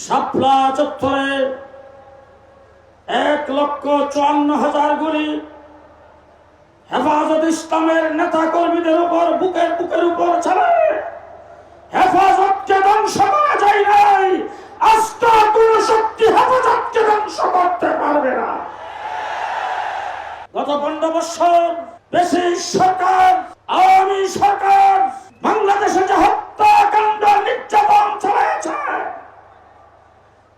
শাপলা চত্বরে 1,54,000 গুলি হেফাজত ইসলামের নেতা কর্মীদের উপর বুকের উপর চালায় হেফাজতকে ধ্বংস করা যায় নাই। আজকে কোন শক্তি হেফাজতকে ধ্বংস করতে পারবে না। গত 15 বছর বেশি সরকার, আওয়ামী সরকার বাংলাদেশে যে হত্যাকাণ্ড নির্যাতন চালাচ্ছে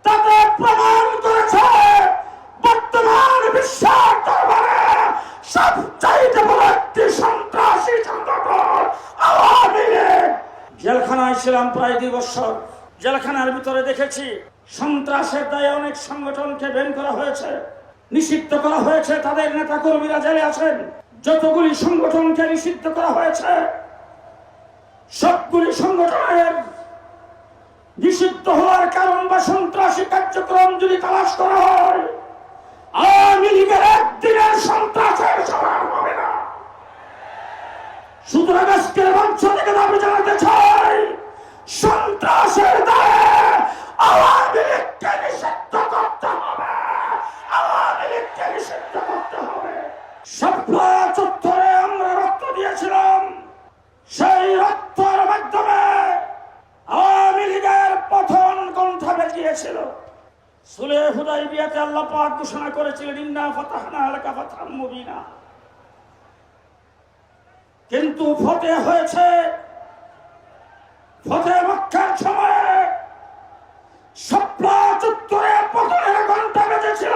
তাতে প্রমাণ করেছে বর্তমান বিশ্বের দরবারে সবচাইতে বড় একটি সন্ত্রাসী সংগঠন আওয়ামী লীগ। জেলখানায় ছিলাম প্রায় 2 বছর। জেলখানার ভিতরে দেখেছি সন্ত্রাসের দায়ে অনেক সংগঠনকে বের করা হয়েছে, নিষিদ্ধ করা হয়েছে, তাদের নেতা কর্মীরা জেলে আছেন। যতগুলি সংগঠনকে নিষিদ্ধ করা হয়েছে সবগুলি সংগঠনের নিষিদ্ধ হওয়ার কারণ বা সন্ত্রাসী কার্যক্রম যদি তালাশ করা হয় আওয়ামী লীগের একদিনের সন্ত্রাসের সমান হবে না। সুতরাং আজকের মঞ্চ থেকে দাবি জানাতে চাই, সন্ত্রাসের দায়ে আওয়ামী লীগকে নিষিদ্ধ করতে হবে, আওয়ামী লীগকে নিষিদ্ধ করতে হবে। শাপলা চত্বরে আমরা রক্ত দিয়েছিলাম, সেই রক্তের মাধ্যমে আওয়ামী লীগের পতন কণ্ঠা বেঁচিয়েছিল। সুলহ হুদাইবিয়াতে আল্লাহ পাক ঘোষণা করেছিলেন ইন্না ফাতাহনা লাকা ফাতহাম মুবিনা, কিন্তু ফতেহ হয়েছে ফতেহ মক্কার সময়ে। শাপলা চত্বরে পতনের ঘণ্টা বেজেছিল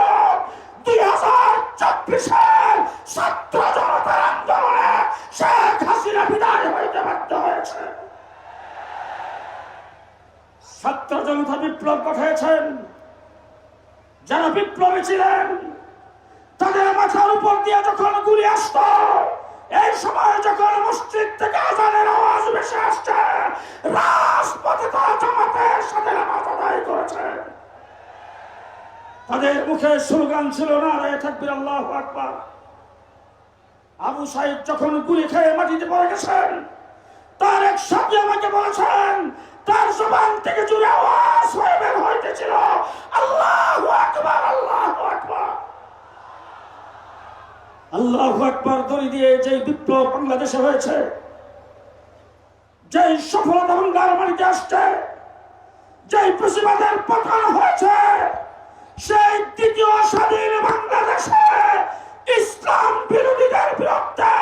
2024-এর ছাত্র জনতার আন্দোলনে শেখ হাসিনা বিদায় হইতে বাধ্য হয়েছে। ছাত্র জনতা বিপ্লব ঘটিয়েছেন, যারা বিপ্লবী ছিলেন তাদের মাথার উপর দিয়ে যখন গুলি আসত, এই সময় যখন মসজিদ থেকে আজানের আওয়াজ ভেসে আসছে রাজপথে তারা জামাতের সাথে নামাজ আদায় করেছে। তাদের মুখে স্লোগান ছিল নারায়ে তাকবীর আল্লাহু আকবার। আবু সাইদ যখন গুলি খেয়ে মাটিতে পড়ে গেছেন তার এক সাথী আমাকে বলেছেন তার জবান থেকে জোরে আওয়াজ হয়ে বের হইতেছিল আল্লাহু আকবার, আল্লাহু আকবার, আল্লাহু আকবার ধ্বনি দিয়ে যে বিপ্লব বাংলাদেশে হয়েছে, যে সফলতা বাংলার মাটিতে আসছে, যে প্রতিবাদের পতন হয়েছে, সেই দ্বিতীয় স্বাধীন বাংলাদেশে ইসলাম বিরোধীদের বিরুদ্ধে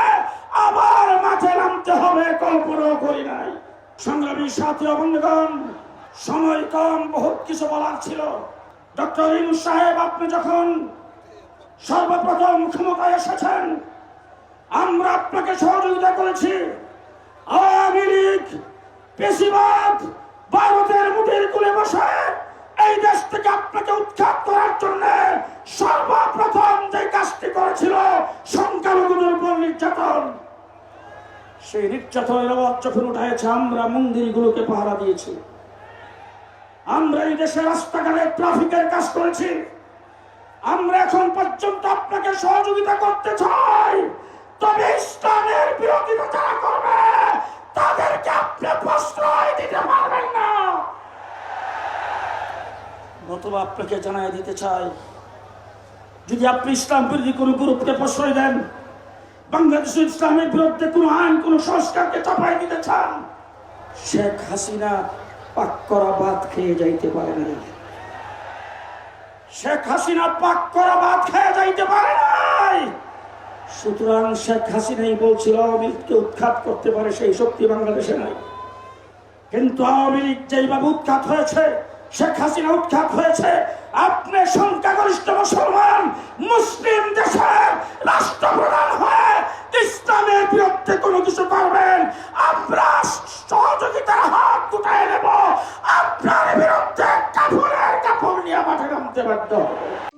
আবার মাঠে নামতে হবে কল্পনাও করি নাই। সংগ্রামী সাথী ও বন্ধুগণ, সময় কম, বহুত কিছু বলার ছিল। ডক্টর ইউনূস সাহেব, আপনি যখন সর্বপ্রথম ক্ষমতায় এসেছেন আমরা আপনাকে সহযোগিতা করেছি। আওয়ামী লীগ পেশিবাদ ভারতের মুঠির কুলে বসে এই দেশ থেকে আপনাকে উৎখাত করার জন্য সর্বপ্রথম যে কাজটি করেছিল সংখ্যালঘুদের উপর নির্যাতন, সেই নির্যাতনের আওয়াজ যখন উঠেছে আমরা মন্দিরগুলোকে পাহারা দিয়েছি, আমরা এই দেশের রাস্তাঘাটে ট্রাফিকের কাজ করেছি। আমরা এখন পর্যন্ত আপনাকে সহযোগিতা করতে চাই, তবে ইসলামের বিরোধিতা যারা করবে তাদেরকে আপনি প্রশ্রয় দিতে পারবেন না। নতুবা আপনাকে জানাই দিতে চাই, যদি আপনি ইসলাম বিরোধী কোন গ্রুপকে প্রশ্রয় দেন, বাংলাদেশের ইসলামের বিরুদ্ধে কোন আইন, কোন সংস্কারকে চাপাই দিতে চান, শেখ হাসিনা পাক করা ভাত খেয়ে যাইতে পারে না। শেখ হাসিনা পাক করা ভাত খেয়ে যাইতে পারে নাই। সুতরাং শেখ হাসিনাই বলছিল আওয়ামী লীগকে উৎখাত করতে পারে, সেই শক্তি বাংলাদেশে নাই। কিন্তু আওয়ামী লীগ যেইভাবে উৎখাত হয়েছে, শেখ হাসিনা উৎখাত হয়েছে, আপনি সংখ্যাগরিষ্ঠ মুসলমান মুসলিম দেশের রাষ্ট্রপ্রধান হয়ে ইসলামের বিরুদ্ধে কোনো কিছু করবেন, আমরা সহযোগিতার হাত গুটায় নেব, আপনার বিরুদ্ধে কাপড়ের কাপড় নিয়ে মাঠে নামতে বাধ্য হবে।